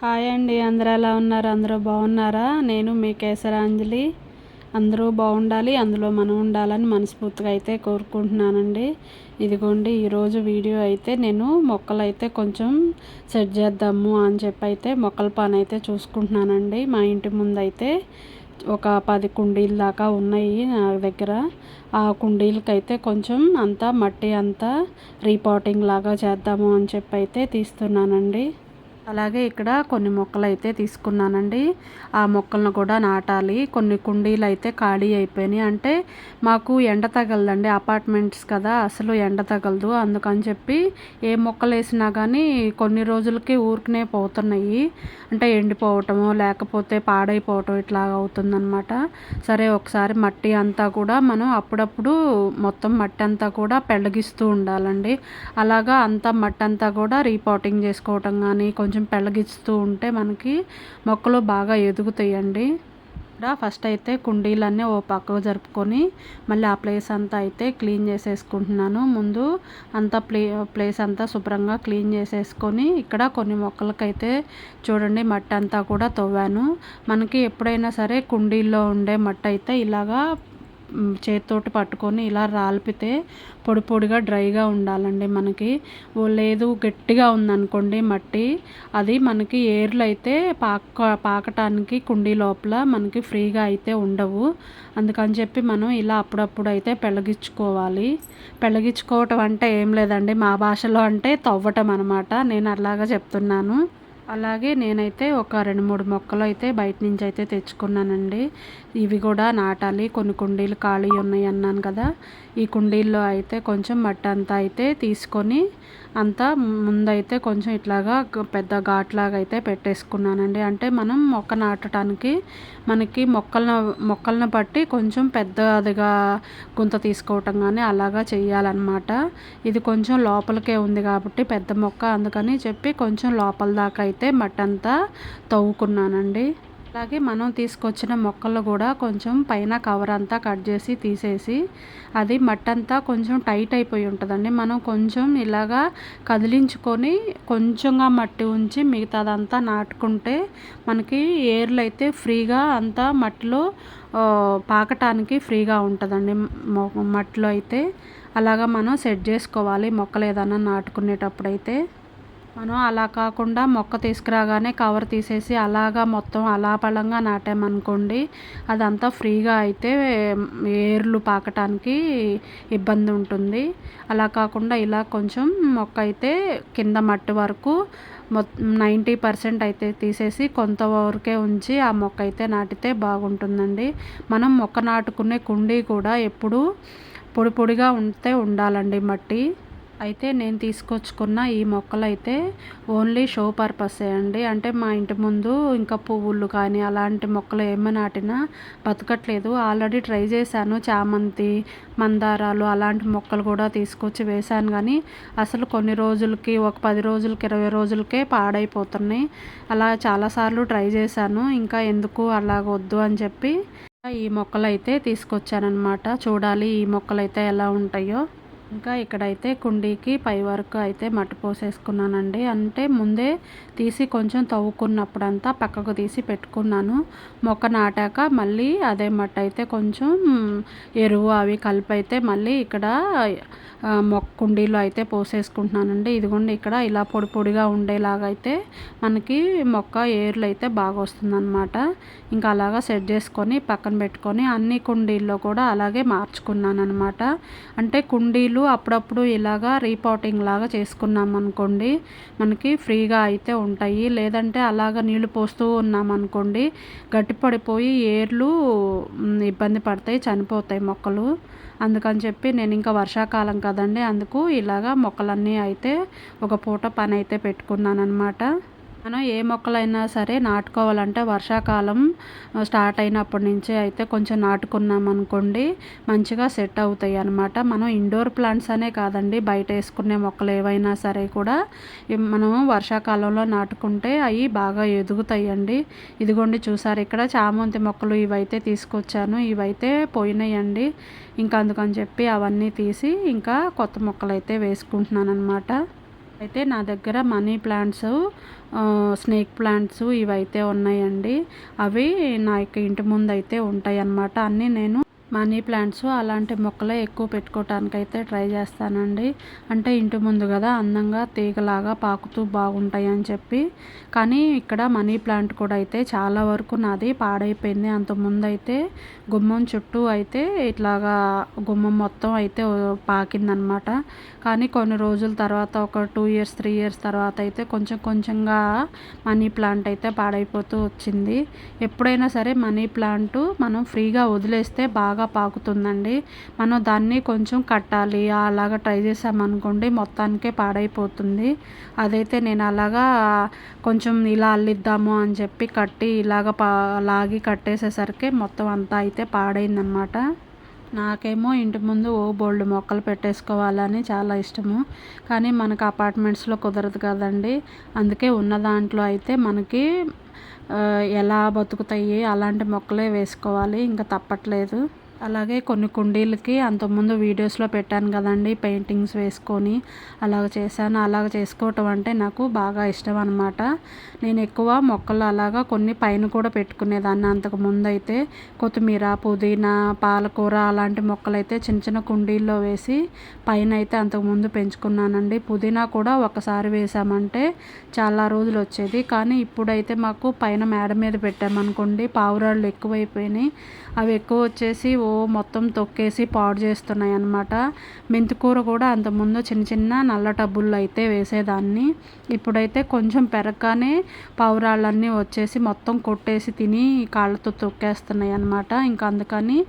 Hi అండి, అందరూ ఎలా ఉన్నారు? అందరూ బాగున్నారా? నేను మీ కేసరాంజలి. అందరూ బాగుండాలి, అందులో మనం ఉండాలని మనస్ఫూర్తిగా అయితే కోరుకుంటున్నానండి. ఇదిగోండి, ఈరోజు వీడియో అయితే నేను మొక్కలు అయితే కొంచెం సెట్ చేద్దాము అని చెప్పి అయితే మొక్కల పని అయితే చూసుకుంటున్నానండి. మా ఇంటి ముందు అయితే ఒక 10 కుండీల దాకా ఉన్నాయి నా దగ్గర. ఆ కుండీలకైతే కొంచెం అంతా మట్టి అంతా రీపాటింగ్ లాగా చేద్దాము అని చెప్పి అయితే తీస్తున్నానండి. అలాగే ఇక్కడ కొన్ని మొక్కలు అయితే తీసుకున్నానండి. ఆ మొక్కలను కూడా నాటాలి. కొన్ని కుండీలు అయితే ఖాళీ అయిపోయినాయి. అంటే మాకు ఎండ తగలదండి, అపార్ట్మెంట్స్ కదా, అసలు ఎండ తగలదు. అందుకని చెప్పి ఏ మొక్కలు వేసినా కానీ కొన్ని రోజులకి ఊరికనే పోతున్నాయి. అంటే ఎండిపోవటము లేకపోతే పాడైపోవటం ఇట్లా అవుతుందన్నమాట. సరే, ఒకసారి మట్టి అంతా కూడా మనం అప్పుడప్పుడు మొత్తం మట్టి అంతా కూడా పెళ్ళగిస్తూ ఉండాలండి. అలాగా అంతా మట్టి అంతా కూడా రీపాటింగ్ చేసుకోవటం కానీ కొంచెం పెళ్ళగిస్తూ ఉంటే మనకి మొక్కలు బాగా ఎదుగుతాయండి. ఇక్కడ ఫస్ట్ అయితే కుండీలన్నీ ఓ పక్కకు జరుపుకొని మళ్ళీ ఆ ప్లేస్ అంతా అయితే క్లీన్ చేసేసుకుంటున్నాను. ముందు అంతా ప్లేస్ అంతా శుభ్రంగా క్లీన్ చేసేసుకొని ఇక్కడ కొన్ని మొక్కలకైతే చూడండి మట్టి అంతా కూడా తవ్వాను. మనకి ఎప్పుడైనా సరే కుండీల్లో ఉండే మట్టి అయితే ఇలాగా చేతితోటి పట్టుకొని ఇలా రాల్పితే పొడి పొడిగా డ్రైగా ఉండాలండి. మనకి లేదు గట్టిగా ఉందనుకోండి మట్టి, అది మనకి ఏర్లు అయితే పాకటానికి కుండీ లోపల మనకి ఫ్రీగా అయితే ఉండవు. అందుకని చెప్పి మనం ఇలా అప్పుడప్పుడు అయితే పెళ్ళగించుకోవాలి. పెళ్ళగించుకోవటం అంటే ఏం లేదండి, మా భాషలో అంటే తవ్వటం అనమాట. నేను అలాగా చెప్తున్నాను. అలాగే నేనైతే ఒక 2-3 మొక్కలు అయితే బయట నుంచి అయితే తెచ్చుకున్నానండి. ఇవి కూడా నాటాలి. కొన్ని కుండీలు ఖాళీ ఉన్నాయి అన్నాను కదా, ఈ కుండీల్లో అయితే కొంచెం మట్టి అంతా అయితే తీసుకొని అంతా ముందైతే కొంచెం ఇట్లాగా పెద్ద ఘాట్లాగా అయితే పెట్టేసుకున్నానండి. అంటే మనం మొక్క నాటడానికి మనకి మొక్కలను బట్టి కొంచెం పెద్దదిగా గుంత తీసుకోవటం కానీ అలాగా చేయాలన్నమాట. ఇది కొంచెం లోపలికే ఉంది కాబట్టి పెద్ద మొక్క, అందుకని చెప్పి కొంచెం లోపల దాకా అయితే మట్టి అంతా తవ్వుకున్నానండి. అలాగే మనం తీసుకొచ్చిన మొక్కలు కూడా కొంచెం పైన కవర్ అంతా కట్ చేసి తీసేసి, అది మట్టి అంతా కొంచెం టైట్ అయిపోయి ఉంటుందండి. మనం కొంచెం ఇలాగా కదిలించుకొని కొంచెంగా మట్టి ఉంచి మిగతాదంతా నాటుకుంటే మనకి ఏర్లు అయితే ఫ్రీగా అంతా మట్టిలో పాకటానికి ఫ్రీగా ఉంటుందండి. మట్టిలో అయితే అలాగా మనం సెట్ చేసుకోవాలి మొక్కలు ఏదైనా నాటుకునేటప్పుడు అయితే. మనం అలా కాకుండా మొక్క తీసుకురాగానే కవర్ తీసేసి అలాగా మొత్తం అలా పళంగా నాటామనుకోండి, అదంతా ఫ్రీగా అయితే ఏర్లు పాకటానికి ఇబ్బంది ఉంటుంది. అలా కాకుండా ఇలా కొంచెం మొక్క అయితే కింద మట్టి వరకు 90% అయితే తీసేసి కొంతవరకే ఉంచి ఆ మొక్క అయితే నాటితే బాగుంటుందండి. మనం మొక్క నాటుకునే కుండీ కూడా ఎప్పుడు పొడి పొడిగా ఉండాలండి మట్టి. అయితే నేను తీసుకొచ్చుకున్న ఈ మొక్కలు అయితే ఓన్లీ షో పర్పసే అండి. అంటే మా ఇంటి ముందు ఇంకా పువ్వులు కానీ అలాంటి మొక్కలు ఏమి నాటినా బతకట్లేదు. ఆల్రెడీ ట్రై చేశాను, చామంతి, మందారాలు అలాంటి మొక్కలు కూడా తీసుకొచ్చి వేశాను. కానీ అసలు కొన్ని రోజులకి, ఒక 10 రోజులకి 20 రోజులకే పాడైపోతున్నాయి. అలా చాలాసార్లు ట్రై చేశాను. ఇంకా ఎందుకు అలాగొద్దు అని చెప్పి ఈ మొక్కలు అయితే తీసుకొచ్చానమాట. చూడాలి ఈ మొక్కలు అయితే ఎలా ఉంటాయో. ఇంకా ఇక్కడైతే కుండీకి పై వరకు అయితే మట్టి పోసేసుకున్నానండి. అంటే ముందే తీసి కొంచెం తవ్వుకున్నప్పుడంతా పక్కకు తీసి పెట్టుకున్నాను. మొక్క నాటాక మళ్ళీ అదే మట్టి అయితే కొంచెం ఎరువు అవి కలిపి అయితే మళ్ళీ ఇక్కడ కుండీలో అయితే పోసేసుకుంటున్నానండి. ఇదిగోండి, ఇక్కడ ఇలా పొడి పొడిగా ఉండేలాగా అయితే మనకి మొక్క ఏర్లు అయితే బాగా వస్తుందన్నమాట. ఇంకా అలాగా సెట్ చేసుకొని పక్కన పెట్టుకొని అన్ని కుండీల్లో కూడా అలాగే మార్చుకున్నాను అనమాట. అంటే కుండీలు అప్పుడప్పుడు ఇలాగా రీపాటింగ్ లాగా చేసుకున్నాం అనుకోండి, మనకి ఫ్రీగా అయితే ఉంటాయి. లేదంటే అలాగ నీళ్లు పోస్తూ ఉన్నామనుకోండి, గట్టి పడిపోయి ఏర్లు ఇబ్బంది పడతాయి, చనిపోతాయి మొక్కలు. అందుకని చెప్పి నేను ఇంకా వర్షాకాలం కదండి, అందుకు ఇలాగా మొక్కలన్నీ అయితే ఒక పూట పని అయితే పెట్టుకున్నాను అనమాట. మనం ఏ మొక్కలైనా సరే నాటుకోవాలంటే వర్షాకాలం స్టార్ట్ అయినప్పటి నుంచే అయితే కొంచెం నాటుకున్నాం అనుకోండి, మంచిగా సెట్ అవుతాయి అన్నమాట. మనం ఇండోర్ ప్లాంట్స్ అనే కాదండి, బయట వేసుకునే మొక్కలు ఏవైనా సరే కూడా మనం వర్షాకాలంలో నాటుకుంటే అవి బాగా ఎదుగుతాయండి. ఇదిగోండి, చూసారు ఇక్కడ చామంతి మొక్కలు ఇవైతే తీసుకొచ్చాను. ఇవైతే పోయినాయండి. ఇంకా అందుకని చెప్పి అవన్నీ తీసి ఇంకా కొత్త మొక్కలు అయితే వేసుకుంటున్నాను అనమాట. అయితే నా దగ్గర మనీ ప్లాంట్స్, స్నేక్ ప్లాంట్స్ ఇవైతే ఉన్నాయండి. అవి నా యొక్క ఇంటి ముందు అయితే ఉంటాయి అన్నమాట. అన్నీ నేను మనీ ప్లాంట్స్ అలాంటి మొక్కలే ఎక్కువ పెట్టుకోవటానికైతే ట్రై చేస్తానండి. అంటే ఇంటి ముందు కదా అందంగా తీగలాగా పాకుతూ బాగుంటాయి అని చెప్పి. కానీ ఇక్కడ మనీ ప్లాంట్ కూడా అయితే చాలా వరకు నాది పాడైపోయింది. అంతకుముందు అయితే గుమ్మం చుట్టూ అయితే ఇట్లాగా గుమ్మం మొత్తం అయితే పాకిందనమాట. కానీ కొన్ని రోజుల తర్వాత ఒక 2 ఇయర్స్ 3 ఇయర్స్ తర్వాత అయితే కొంచెం కొంచెంగా మనీ ప్లాంట్ అయితే పాడైపోతూ వచ్చింది. ఎప్పుడైనా సరే మనీ ప్లాంట్ మనం ఫ్రీగా వదిలేస్తే బాగా పాకుతుందండి. మనం దాన్ని కొంచెం కట్టాలి అలాగా ట్రై చేసామనుకోండి మొత్తానికే పాడైపోతుంది. అదైతే నేను అలాగా కొంచెం ఇలా అల్లిద్దాము అని చెప్పి కట్టి ఇలాగ లాగి కట్టేసేసరికి మొత్తం అంతా అయితే పాడైందనమాట. నాకేమో ఇంటి ముందు బోల్డ్ మొక్కలు పెట్టేసుకోవాలని చాలా ఇష్టము. కానీ మనకు అపార్ట్మెంట్స్లో కుదరదు కదండి. అందుకే ఉన్న దాంట్లో అయితే మనకి ఎలా బతుకుతాయి అలాంటి మొక్కలే వేసుకోవాలి, ఇంకా తప్పట్లేదు. అలాగే కొన్ని కుండీలకి అంతకుముందు వీడియోస్లో పెట్టాను కదండి, పెయింటింగ్స్ వేసుకొని అలాగ చేశాను. అలాగ చేసుకోవటం అంటే నాకు బాగా ఇష్టం అనమాట. నేను ఎక్కువ మొక్కలు అలాగా కొన్ని పైన కూడా పెట్టుకునేదాన్ని. అంతకుముందు అయితే కొత్తిమీర, పుదీనా, పాలకూర అలాంటి మొక్కలు అయితే చిన్న చిన్న కుండీల్లో వేసి పైన అయితే అంతకుముందు పెంచుకున్నానండి. పుదీనా కూడా ఒకసారి వేసామంటే చాలా రోజులు వచ్చేది. కానీ ఇప్పుడైతే మాకు పైన మేడ మీద పెట్టామనుకోండి పావురాళ్ళు ఎక్కువైపోయినాయి. అవి ఎక్కువ వచ్చేసి మొత్తం తొక్కేసి పాడు చేస్తున్నాయి అన్నమాట. మెంతికూర కూడా అంతకుముందు చిన్న చిన్న నల్ల టబ్బుల్లో అయితే వేసేదాన్ని. ఇప్పుడైతే కొంచెం పెరగగానే పావురాళ్ళన్నీ వచ్చేసి మొత్తం కొట్టేసి తిని కాళ్ళతో తొక్కేస్తున్నాయి అన్నమాట. ఇంకా అందుకని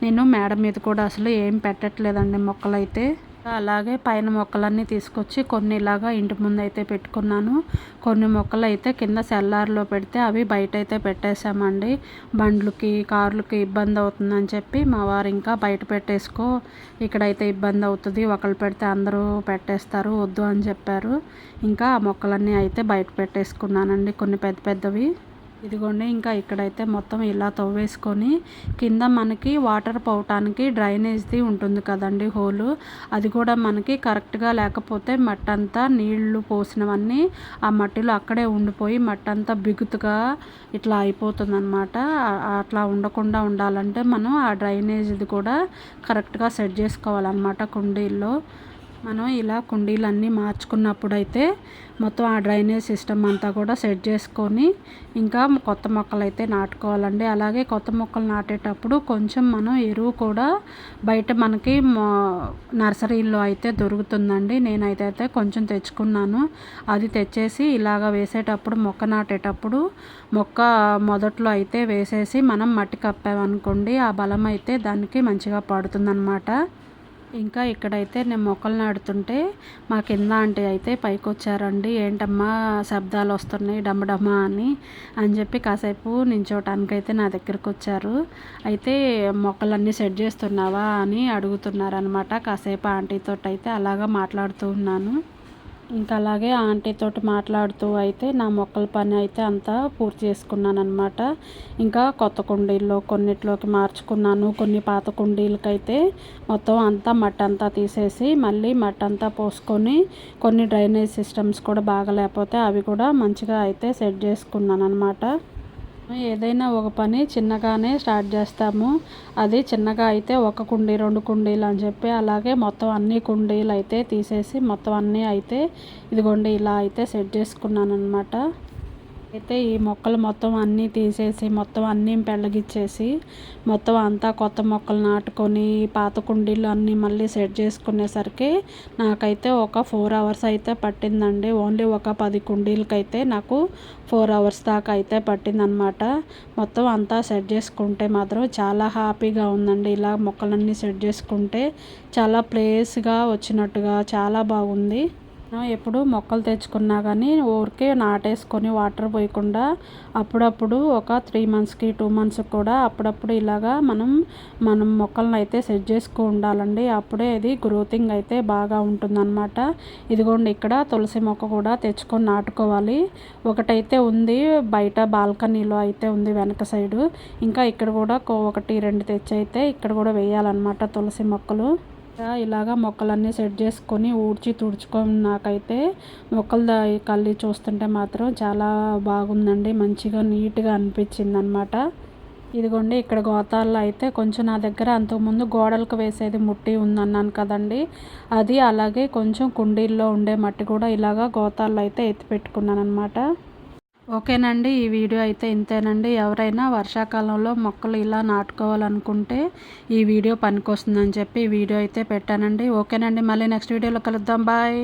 నేను మేడ మీద కూడా అసలు ఏం పెట్టట్లేదండి మొక్కలైతే. అలాగే పైన మొక్కలన్నీ తీసుకొచ్చి కొన్ని ఇలాగా ఇంటి ముందు అయితే పెట్టుకున్నాను. కొన్ని మొక్కలు అయితే కింద సెల్లార్లో పెడితే అవి బయట అయితే పెట్టేశామండి. బండ్లకి కార్లకి ఇబ్బంది అవుతుందని చెప్పి మా వారు ఇంకా బయట పెట్టేసుకో, ఇక్కడైతే ఇబ్బంది అవుతుంది, ఒకళ్ళు పెడితే అందరూ పెట్టేస్తారు, వద్దు అని చెప్పారు. ఇంకా ఆ మొక్కలన్నీ అయితే బయట పెట్టేసుకున్నానండి, కొన్ని పెద్ద పెద్దవి. ఇదిగోండి ఇంకా ఇక్కడైతే మొత్తం ఇలా తవ్వేసుకొని కింద మనకి వాటర్ పోవటానికి డ్రైనేజ్ది ఉంటుంది కదండి హోలు, అది కూడా మనకి కరెక్ట్గా లేకపోతే మట్టంతా నీళ్లు పోసినవన్నీ ఆ మట్టిలో అక్కడే ఉండిపోయి మట్టంతా బిగుతుగా ఇట్లా అయిపోతుంది అనమాట. అట్లా ఉండకుండా ఉండాలంటే మనం ఆ డ్రైనేజ్ది కూడా కరెక్ట్గా సెట్ చేసుకోవాలన్నమాట. కుండీల్లో మనం ఇలా కుండీలన్నీ మార్చుకున్నప్పుడు అయితే మొత్తం ఆ డ్రైనేజ్ సిస్టమ్ అంతా కూడా సెట్ చేసుకొని ఇంకా కొత్త మొక్కలు అయితే నాటుకోవాలండి. అలాగే కొత్త మొక్కలు నాటేటప్పుడు కొంచెం మనం ఎరువు కూడా బయట మనకి నర్సరీలో అయితే దొరుకుతుందండి. నేనైతే కొంచెం తెచ్చుకున్నాను. అది తెచ్చేసి ఇలాగ వేసేటప్పుడు మొక్క నాటేటప్పుడు మొక్క మొదట్లో అయితే వేసేసి మనం మట్టి కప్పామనుకోండి ఆ బలం అయితే దానికి మంచిగా పడుతుందన్నమాట. ఇంకా ఇక్కడైతే నేను మొక్కలు నాటుతుంటే మా కింద ఆంటీ అయితే పైకి వచ్చారండి. ఏంటమ్మా శబ్దాలు వస్తున్నాయి డమ్మడమ్మా అని చెప్పి కాసేపు నించోటానికైతే నా దగ్గరకు వచ్చారు. అయితే మొక్కలన్నీ సెట్ చేస్తున్నావా అని అడుగుతున్నారనమాట. కాసేపు ఆంటీతో అయితే అలాగా మాట్లాడుతూ ఉన్నాను. ఇంకా అలాగే ఆంటీతోటి మాట్లాడుతూ అయితే నా మొక్కల పని అయితే అంతా పూర్తి చేసుకున్నాను అనమాట. ఇంకా కొత్త కుండీల్లో కొన్నిట్లోకి మార్చుకున్నాను. కొన్ని పాత కుండీలకైతే మొత్తం అంతా మట్టి అంతా తీసేసి మళ్ళీ మట్టి అంతా పోసుకొని కొన్ని డ్రైనేజ్ సిస్టమ్స్ కూడా బాగా లేకపోతే అవి కూడా మంచిగా అయితే సెట్ చేసుకున్నాను అనమాట. ఏదైనా ఒక పని చిన్నగానే స్టార్ట్ చేస్తాము. అది చిన్నగా అయితే ఒక కుండీ 2 కుండీలు అని చెప్పి అలాగే మొత్తం అన్ని కుండీలు అయితే తీసేసి మొత్తం అన్నీ అయితే ఇదిగోండి ఇలా అయితే సెట్ చేసుకున్నాను అనమాట. అయితే ఈ మొక్కలు మొత్తం అన్నీ తీసేసి మొత్తం అన్నీ పెళ్ళగిచ్చేసి మొత్తం అంతా కొత్త మొక్కలు నాటుకొని పాత కుండీలు అన్నీ మళ్ళీ సెట్ చేసుకునేసరికి నాకైతే ఒక 4 అవర్స్ అయితే పట్టిందండి. ఓన్లీ ఒక 10 కుండీలకైతే నాకు 4 అవర్స్ దాకా అయితే పట్టిందనమాట. మొత్తం అంతా సెట్ చేసుకుంటే మాత్రం చాలా హ్యాపీగా ఉందండి. ఇలా మొక్కలన్నీ సెట్ చేసుకుంటే చాలా ప్లేస్గా వచ్చినట్టుగా చాలా బాగుంది. ఎప్పుడు మొక్కలు తెచ్చుకున్నా కానీ ఊరికే నాటేసుకొని వాటర్ పోయకుండా అప్పుడప్పుడు ఒక 3 మంత్స్కి 2 మంత్స్కి కూడా అప్పుడప్పుడు ఇలాగా మనం మొక్కలను అయితే సెట్ చేసుకు ఉండాలండి. అప్పుడే అది గ్రోతింగ్ అయితే బాగా ఉంటుందన్నమాట. ఇదిగోండి ఇక్కడ తులసి మొక్క కూడా తెచ్చుకొని నాటుకోవాలి. ఒకటైతే ఉంది బయట బాల్కనీలో అయితే ఉంది వెనక సైడు. ఇంకా ఇక్కడ కూడా 1 2 తెచ్చి అయితే ఇక్కడ కూడా వేయాలన్నమాట తులసి మొక్కలు. ఇలాగా మొక్కలన్నీ సెట్ చేసుకొని ఊడ్చి తుడుచుకున్నాకైతే మొక్కలు కళ్ళి చూస్తుంటే మాత్రం చాలా బాగుందండి. మంచిగా నీట్గా అనిపించింది అనమాట. ఇదిగోండి ఇక్కడ గోతాల్లో అయితే కొంచెం నా దగ్గర అంతకుముందు గోడలకు వేసేది మట్టి ఉందన్నాను కదండి, అది అలాగే కొంచెం కుండీల్లో ఉండే మట్టి కూడా ఇలాగా గోతాల్లో అయితే ఎత్తి పెట్టుకున్నాను అనమాట. ఓకేనండి, ఈ వీడియో అయితే ఇంతేనండి. ఎవరైనా వర్షాకాలంలో మొక్కలు ఇలా నాటుకోవాలనుకుంటే ఈ వీడియో పనికొస్తుందని చెప్పి ఈ వీడియో అయితే పెట్టానండి. ఓకేనండి, మళ్ళీ నెక్స్ట్ వీడియోలో కలుద్దాం. బాయ్.